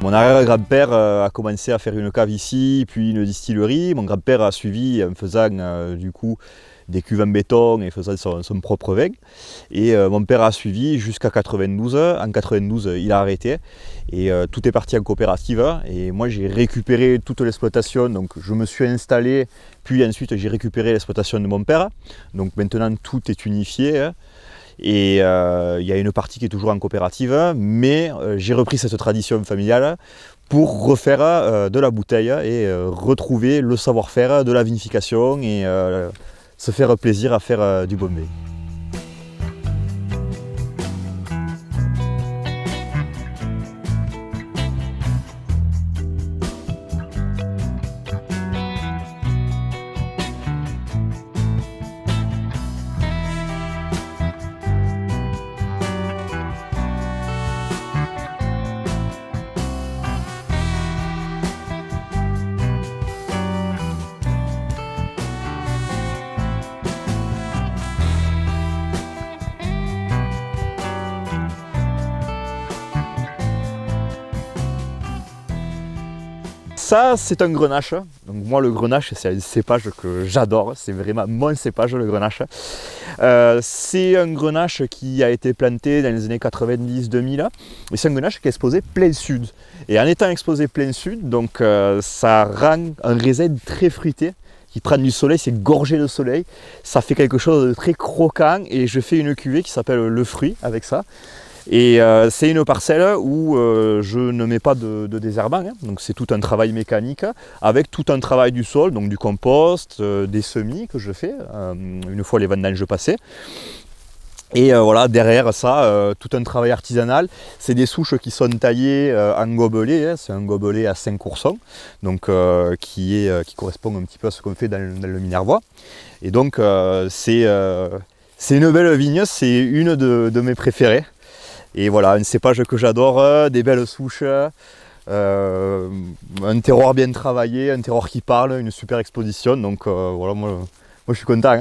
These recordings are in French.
Mon arrière-grand-père a commencé à faire une cave ici, puis une distillerie. Mon grand-père a suivi en faisant du coup des cuves en béton et faisant son propre vin. Et mon père a suivi jusqu'à 92. En 92, il a arrêté et tout est parti en coopérative. Et moi, j'ai récupéré toute l'exploitation. Donc, je me suis installé, puis ensuite, j'ai récupéré l'exploitation de mon père. Donc, maintenant, tout est unifié. Et il y a une partie qui est toujours en coopérative, mais j'ai repris cette tradition familiale pour refaire de la bouteille et retrouver le savoir-faire de la vinification et se faire plaisir à faire du bon vin. Ça, c'est un grenache. Donc moi, le grenache, c'est un cépage que j'adore. C'est vraiment mon cépage, le grenache. C'est un grenache qui a été planté dans les années 90-2000. Et c'est un grenache qui est exposé plein sud. Et en étant exposé plein sud, donc ça rend un raisin très fruité, qui prend du soleil, c'est gorgé de soleil. Ça fait quelque chose de très croquant. Et je fais une cuvée qui s'appelle Le Fruit avec ça. Et c'est une parcelle où je ne mets pas de désherbant, donc c'est tout un travail mécanique avec tout un travail du sol, donc du compost, des semis que je fais une fois les vendanges passées. Et voilà, derrière ça, tout un travail artisanal. C'est des souches qui sont taillées en gobelet, c'est un gobelet à 5 oursons, donc qui correspond un petit peu à ce qu'on fait dans le Minervois. Et donc c'est une belle vigne, c'est une de mes préférées. Et voilà, un cépage que j'adore, des belles souches, un terroir bien travaillé, un terroir qui parle, une super exposition. Donc voilà, moi je suis content.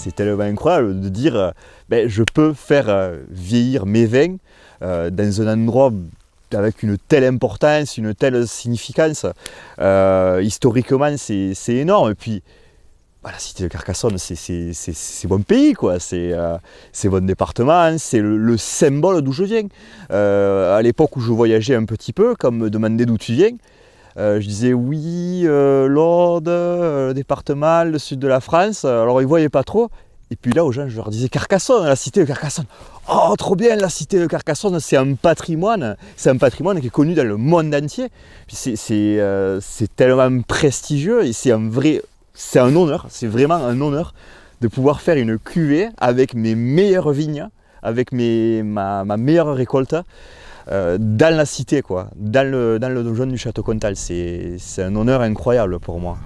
C'est tellement incroyable de dire je peux faire vieillir mes vins dans un endroit avec une telle importance, une telle significance. Historiquement, c'est énorme. Et puis, la cité de Carcassonne, c'est bon pays, quoi. C'est bon département, c'est le symbole d'où je viens. À l'époque où je voyageais un petit peu, comme me demandait d'où tu viens, je disais oui, l'Aude, le département, le sud de la France. Alors ils ne voyaient pas trop. Et puis là, aux gens, je leur disais Carcassonne, la cité de Carcassonne. Oh, trop bien, la cité de Carcassonne, c'est un patrimoine. C'est un patrimoine qui est connu dans le monde entier. C'est tellement prestigieux et c'est un honneur. C'est vraiment un honneur de pouvoir faire une cuvée avec mes meilleures vignes, avec ma meilleure récolte. Dans la cité, quoi, dans le donjon du Château Comtal. C'est un honneur incroyable pour moi.